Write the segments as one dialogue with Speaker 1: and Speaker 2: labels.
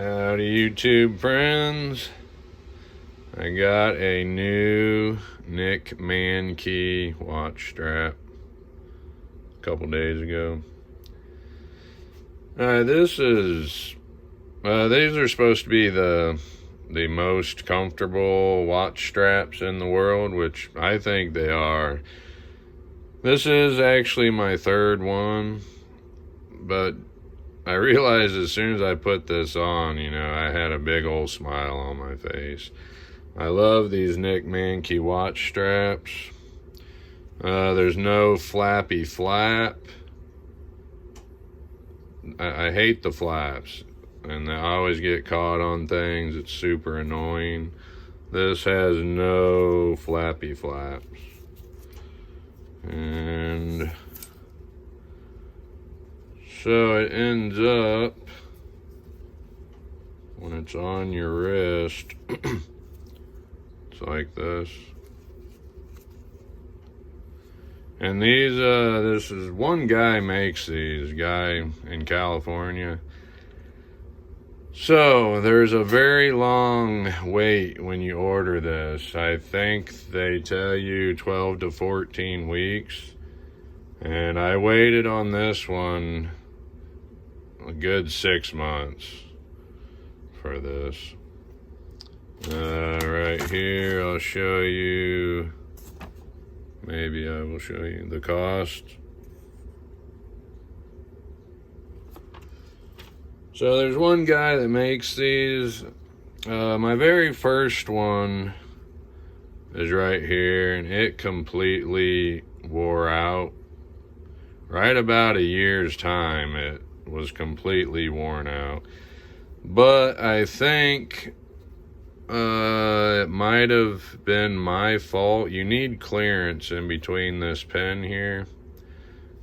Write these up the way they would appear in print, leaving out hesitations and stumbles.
Speaker 1: Howdy, YouTube friends. I got a new Mankey watch strap a couple days ago. These are supposed to be the most comfortable watch straps in the world, which I think they are. This is actually my third one, but I realized as soon as I put this on, I had a big old smile on my face. I love these Mankey watch straps. There's no flappy flap. I hate the flaps, and I always get caught on things. It's super annoying. This has no flappy flaps. And so it ends up, when it's on your wrist, it's like this. And these, this is one guy makes these, guy in California. So there's a very long wait when you order this. I think they tell you 12 to 14 weeks. And I waited on this one a good 6 months for this. Right here, I'll show you. Maybe I will show you the cost. So there's one guy that makes these. My very first one is right here, and it completely wore out. Right about a year's time, it was completely worn out. But I think it might have been my fault. You need clearance in between this pin here.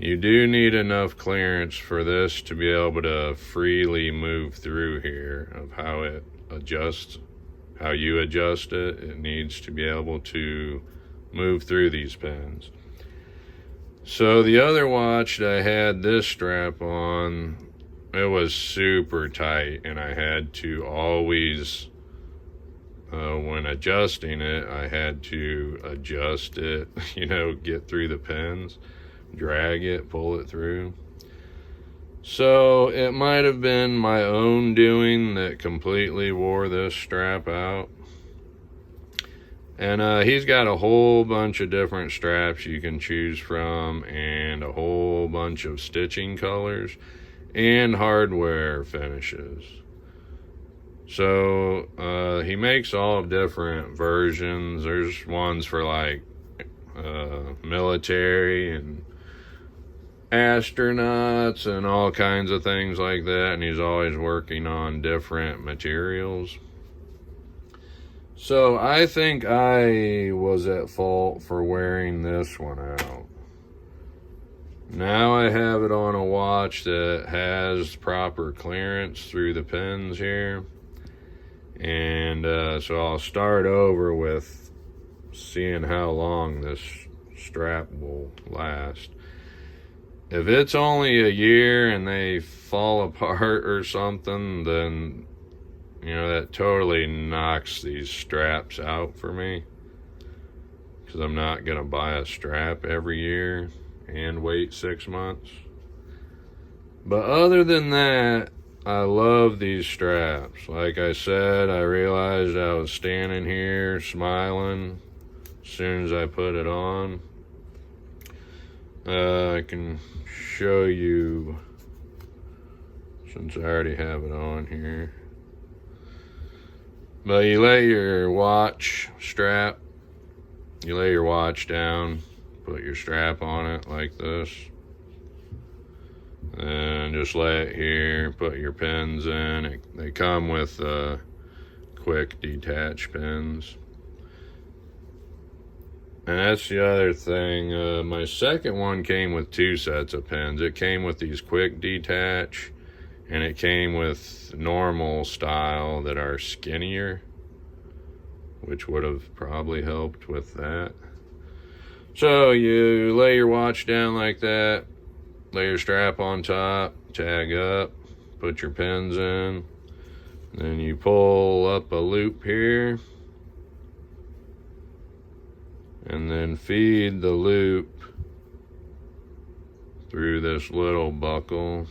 Speaker 1: You do need enough clearance for this to be able to freely move through here, of how it adjusts, how you adjust it. It needs to be able to move through these pins. So the other watch that I had this strap on, it was super tight, and I had to always, when adjusting it, I had to adjust it, get through the pins, drag it, pull it through. So it might have been my own doing that completely wore this strap out. And he's got a whole bunch of different straps you can choose from, and a whole bunch of stitching colors and hardware finishes. So he makes all different versions. There's ones for like military and astronauts and all kinds of things like that, and he's always working on different materials. So I think I was at fault for wearing this one out. Now I have it on a watch that has proper clearance through the pins here. And so I'll start over with seeing how long this strap will last. If it's only a year and they fall apart or something, then that totally knocks these straps out for me, because I'm not gonna buy a strap every year and wait 6 months. But other than that, I love these straps. Like I said, I realized I was standing here smiling as soon as I put it on. I can show you, since I already have it on here. But you lay your watch strap, you lay your watch down, put your strap on it like this, and just lay it here, put your pins in. They come with quick detach pins. And that's the other thing. My second one came with 2 sets of pins. It came with these quick detach, and it came with normal style that are skinnier, which would have probably helped with that. So you lay your watch down like that, lay your strap on top, tag up, put your pins in, Then you pull up a loop here, and then feed the loop through this little buckle.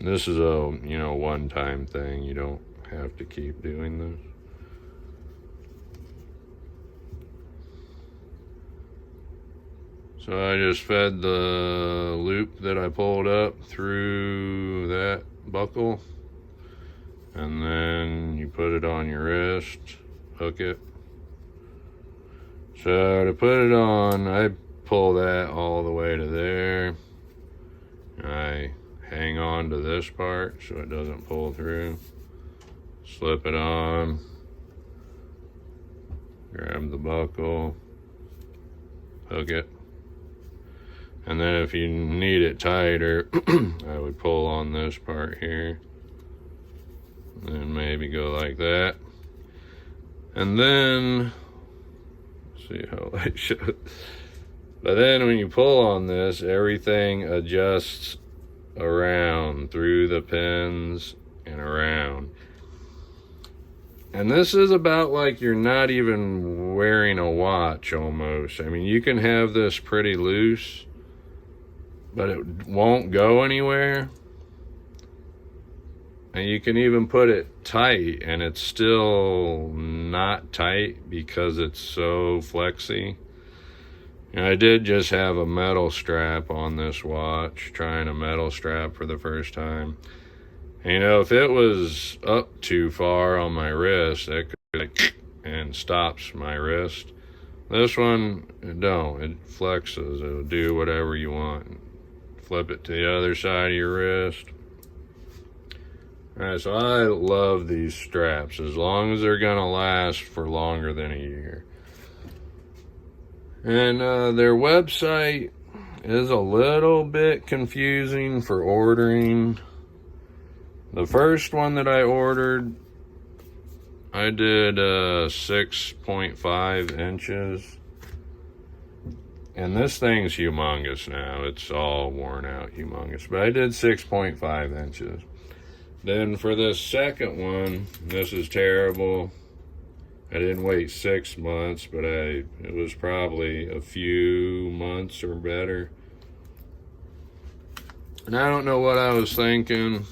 Speaker 1: This is a, one-time thing. You don't have to keep doing this. So I just fed the loop that I pulled up through that buckle, and then you put it on your wrist, hook it. So to put it on, I pull that all the way to there. I hang on to this part so it doesn't pull through. Slip it on. Grab the buckle. Hook it. And then if you need it tighter, I would pull on this part here. And then maybe go like that. And then, see how I show it. But then when you pull on this, everything adjusts around through the pins and around. And this is about like you're not even wearing a watch almost. I mean, you can have this pretty loose, but it won't go anywhere. And you can even put it tight and it's still not tight because it's so flexy. And I did just have a metal strap on this watch, trying a metal strap for the first time. And, if it was up too far on my wrist, it could and stops my wrist. This one, it don't. It flexes. It'll do whatever you want. Flip it to the other side of your wrist. All right, so I love these straps as long as they're gonna last for longer than a year. And their website is a little bit confusing for ordering. The first one that I ordered, I did 6.5 inches. And this thing's humongous now. It's all worn out, humongous. But I did 6.5 inches. Then for this second one, this is terrible. I didn't wait 6 months, but it was probably a few months or better. And I don't know what I was thinking.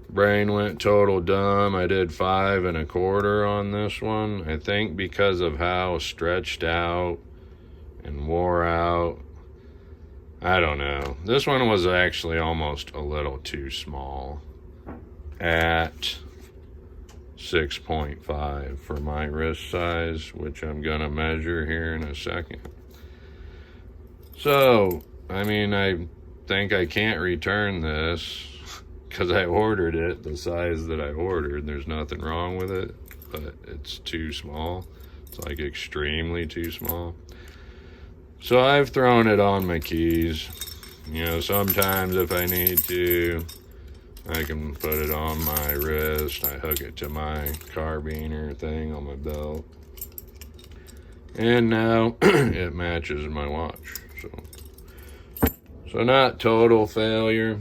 Speaker 1: Brain went total dumb. I did 5 1/4 on this one. I think because of how stretched out and wore out. I don't know. This one was actually almost a little too small at 6.5 for my wrist size, which I'm gonna measure here in a second. So, I mean, I think I can't return this because I ordered it the size that I ordered. There's nothing wrong with it, but it's too small. It's like extremely too small. So I've thrown it on my keys. Sometimes if I need to, I can put it on my wrist. I hook it to my carabiner thing on my belt. And now it matches my watch. So not total failure.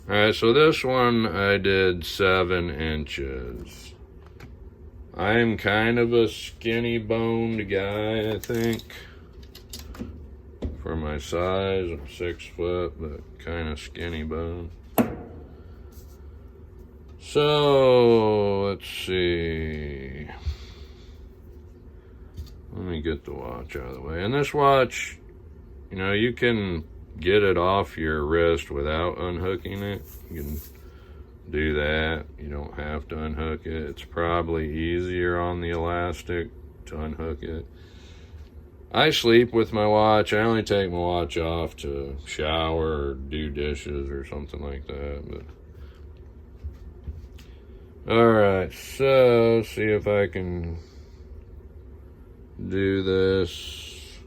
Speaker 1: All right, so this one I did 7 inches. I'm kind of a skinny boned guy, I think. For my size, I'm 6 foot, but kind of skinny boned. So, let's see. Let me get the watch out of the way. And this watch, you can get it off your wrist without unhooking it. You can do that. You don't have to unhook it. It's probably easier on the elastic to unhook it. I sleep with my watch. I only take my watch off to shower or do dishes or something like that. All right, so see if I can do this.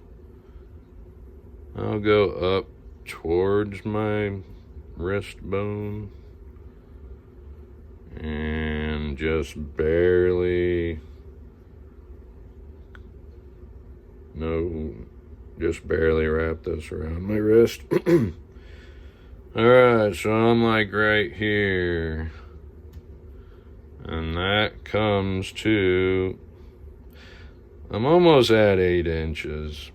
Speaker 1: I'll go up towards my wrist bone and just barely wrap this around my wrist. Alright, so I'm like right here. And that comes to, I'm almost at 8 inches.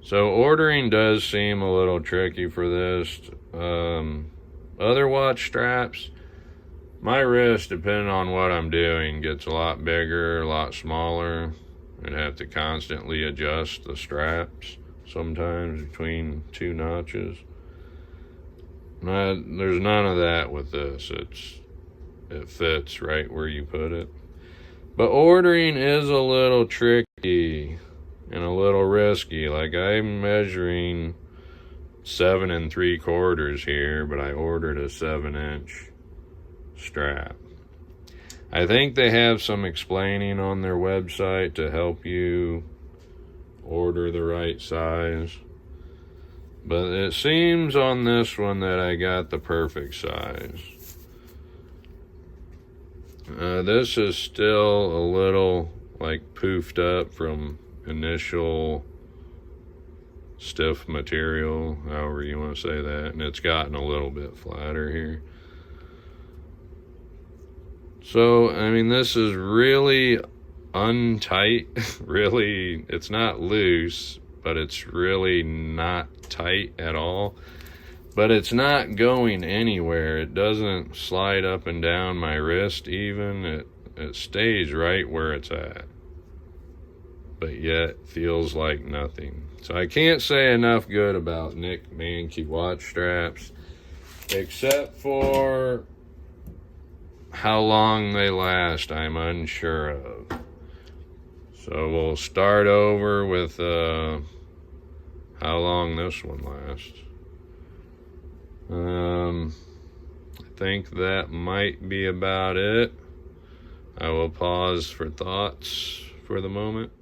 Speaker 1: So ordering does seem a little tricky for this. Other watch straps, my wrist, depending on what I'm doing, gets a lot bigger, a lot smaller. I'd have to constantly adjust the straps sometimes between 2 notches. There's none of that with this. It fits right where you put it. But ordering is a little tricky and a little risky. Like, I'm measuring 7 3/4 here, but I ordered a 7-inch strap. I think they have some explaining on their website to help you order the right size. But it seems on this one that I got the perfect size. This is still a little like poofed up from initial stiff material, however you want to say that, and it's gotten a little bit flatter here. So, I mean, this is really untight. Really, it's not loose, but it's really not tight at all. But it's not going anywhere. It doesn't slide up and down my wrist even. It stays right where it's at. But yet feels like nothing. So I can't say enough good about Nick Mankey watch straps, except for how long they last, I'm unsure of. So we'll start over with how long this one lasts. I think that might be about it. I will pause for thoughts for the moment.